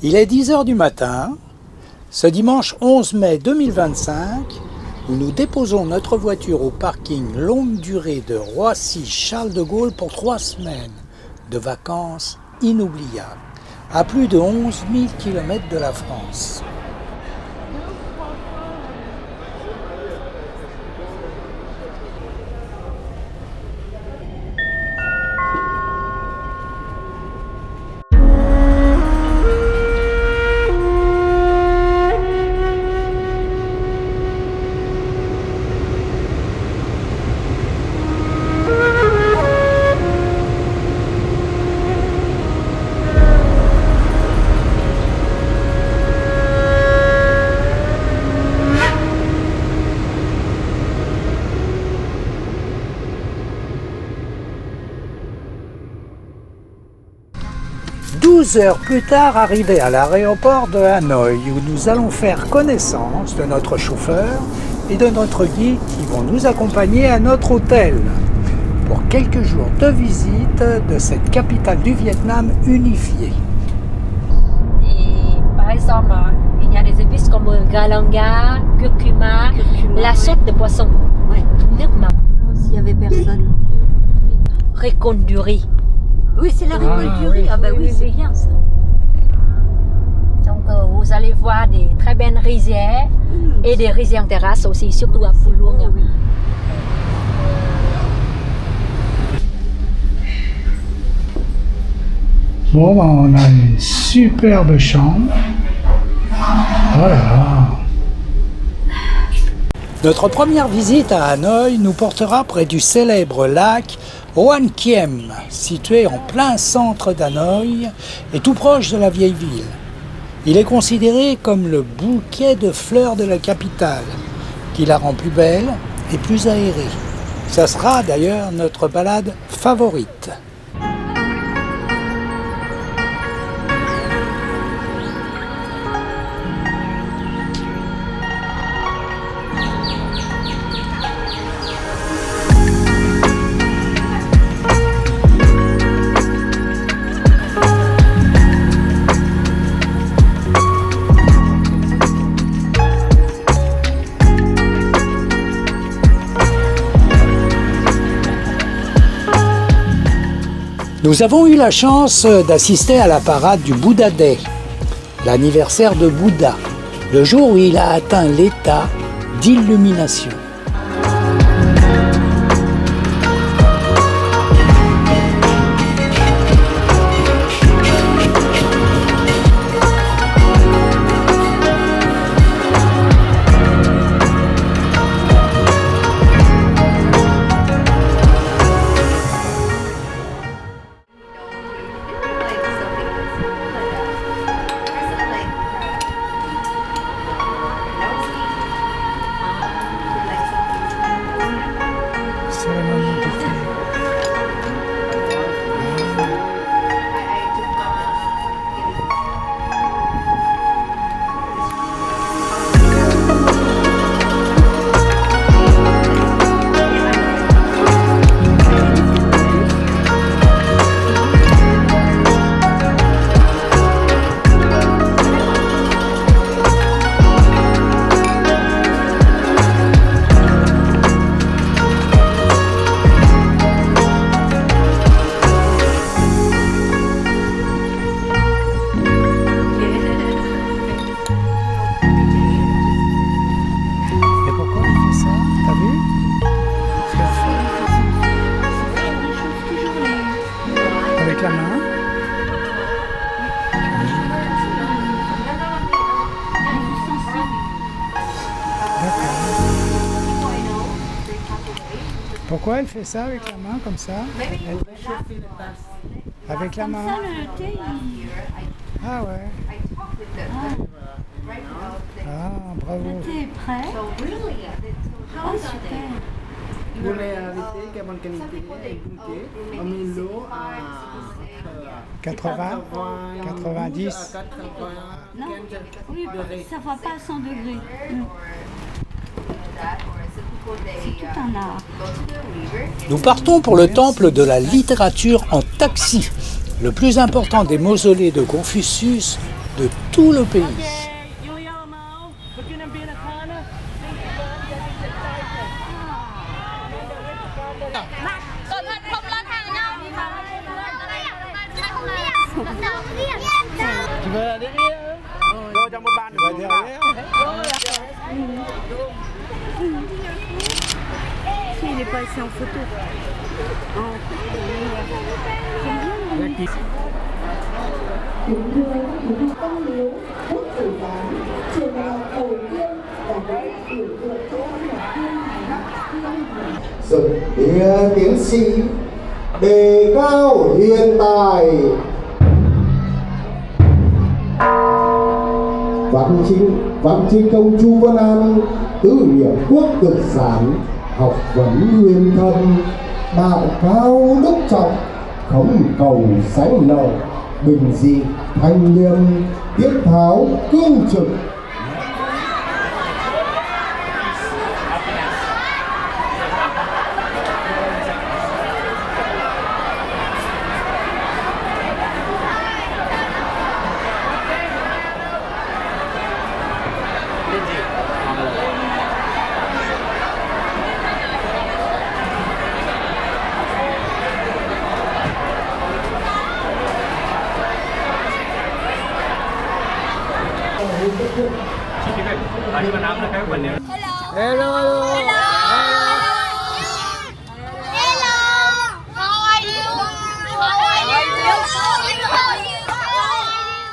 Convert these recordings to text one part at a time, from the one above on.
Il est 10 h du matin, ce dimanche 11 mai 2025, où nous déposons notre voiture au parking longue durée de Roissy-Charles de Gaulle pour 3 semaines de vacances inoubliables, à plus de 11 000 km de la France. Heures plus tard, arrivés à l'aéroport de Hanoï, où nous allons faire connaissance de notre chauffeur et de notre guide qui vont nous accompagner à notre hôtel pour quelques jours de visite de cette capitale du Vietnam unifiée. Et par exemple, il y a des épices comme galanga, curcuma, la sauce de poisson. Ouais. S'il n'y avait personne. Récolte du riz. Oui, c'est la récolte du riz. Ah bah oui, c'est bien ça. Donc vous allez voir des très belles rizières et des rizières en terrasse aussi, surtout à Phu Luông. Oui. Bon, on a une superbe chambre. Oh là là. Notre première visite à Hanoï nous portera près du célèbre lac Hoan Kiem, situé en plein centre d'Hanoï et tout proche de la vieille ville. Il est considéré comme le bouquet de fleurs de la capitale, qui la rend plus belle et plus aérée. Ça sera d'ailleurs notre balade favorite. Nous avons eu la chance d'assister à la parade du Buddha Day, l'anniversaire de Bouddha, le jour où il a atteint l'état d'illumination. Pourquoi elle fait ça avec la main comme ça? Avec la main. Ah ouais. Ah, bravo. Le thé est prêt. Ah, super. Boleh arrêter que bonne qualité, écoutez, on met l'eau à 80, 90. Non, oui, ça va pas à 100 degrés. C'est tout un art. Nous partons pour le temple de la littérature en taxi, le plus important des mausolées de Confucius de tout le pays. Tu veux aller derrière? Vô trong một bàn của derrière. Si, il est pas ici en photo. Dựng địa tiến sĩ đề cao hiện tại văn chính công Chu Văn An tứ hiệp quốc cực sản học vấn huyền thần đạo cao đức trọng khổng cầu sánh nợ bình dị thanh liêm tiết tháo cương trực.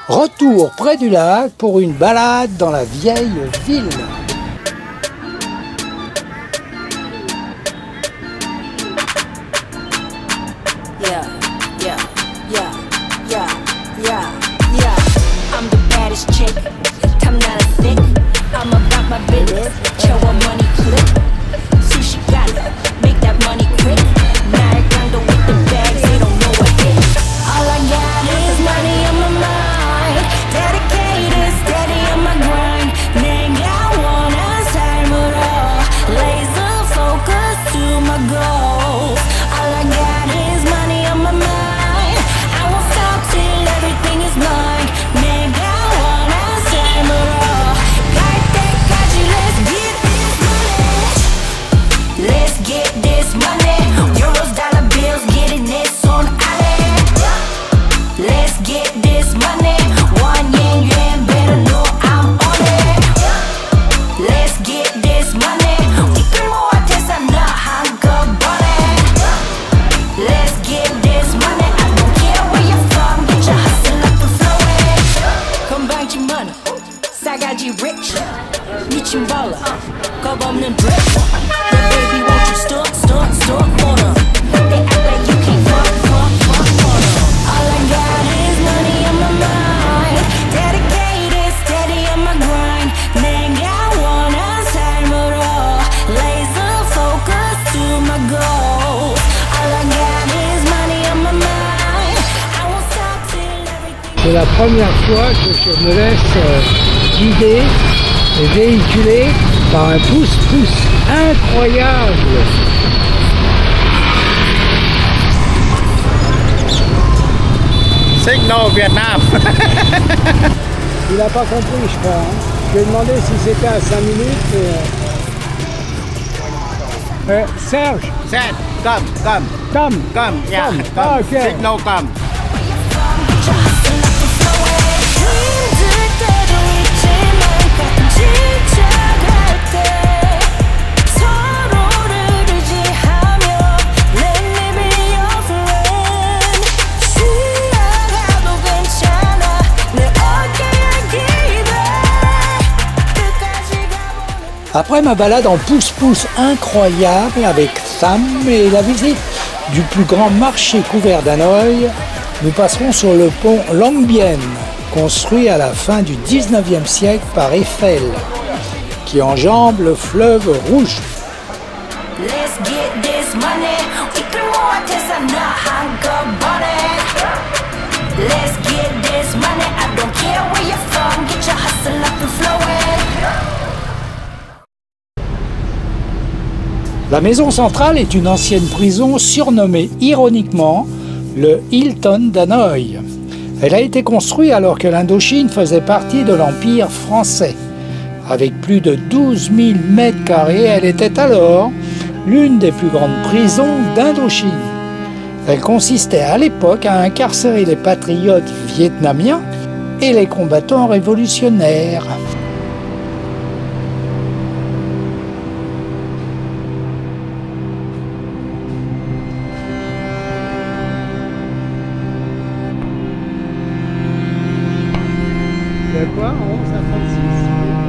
Retour près du lac pour une balade dans la vieille ville. I'm the baddest chick. I'm not a thick. I'm about my business. Show her money clip. Sushi got it. Make that money quick. Maricondo with the bags. They don't know what hit. All I got is money on my mind. Dedicated, steady on my grind. Nigga, I wanna time it all. Laser focus to my goals. All I got is money on my mind. I won't stop till everything is mine. Nigga, I wanna time it all. Got that kaji, let's get this money. Let's get this money. Euros, dollar bills, getting this on Ale. Let's get this money. One yen, yuan, better know I'm on it. Let's get this money. 이끌 모아태산 나 한꺼번에. Let's get this money. I don't care where you're from. Get your hustle up and flowing. 건방진 money. 싸가지 rich. 미친 baller. 겁 없는 drip. Yeah, baby, won't you stunt for them? They act like you can't fuck for them. All I got is money on my mind. Dedicated, steady on my grind. Nigga, I wanna time it all. Laser focus to my goals. All I got is money on my mind. I won't stop till everything. C'est la première fois que je me laisse guider et véhiculer par un pouce-pouce incroyable. Signal Vietnam. Il n'a pas compris, je crois. Hein. Je lui ai demandé si c'était à 5 minutes. Serge, Set, come. Tom, Yeah, Tom. come. Ah, ok. Signal come. Get your hustle up and flowing. 힘들 때도 있지만 가끔 지쳐갈 때 서로를 의지하며 Let me be your friend. 지나가도 괜찮아 내 어깨에 기대 끝까지 가보는 Après ma balade en pouce-pouce incroyable avec Sam et la visite du plus grand marché couvert d'Hanoï, nous passerons sur le pont Long Bien, construit à la fin du 19e siècle par Eiffel, qui enjambe le fleuve Rouge. Let's get this money. 이끌 모아태산 나 한꺼번에. Let's get this money. I don't care where you're from. Get your hustle up and flowing. La maison centrale est une ancienne prison surnommée ironiquement le Hilton d'Hanoï. Elle a été construite alors que l'Indochine faisait partie de l'Empire français. Avec plus de 12 000 mètres carrés, elle était alors l'une des plus grandes prisons d'Indochine. Elle consistait à l'époque à incarcérer les patriotes vietnamiens et les combattants révolutionnaires. Il y a quoi en haut, ça 36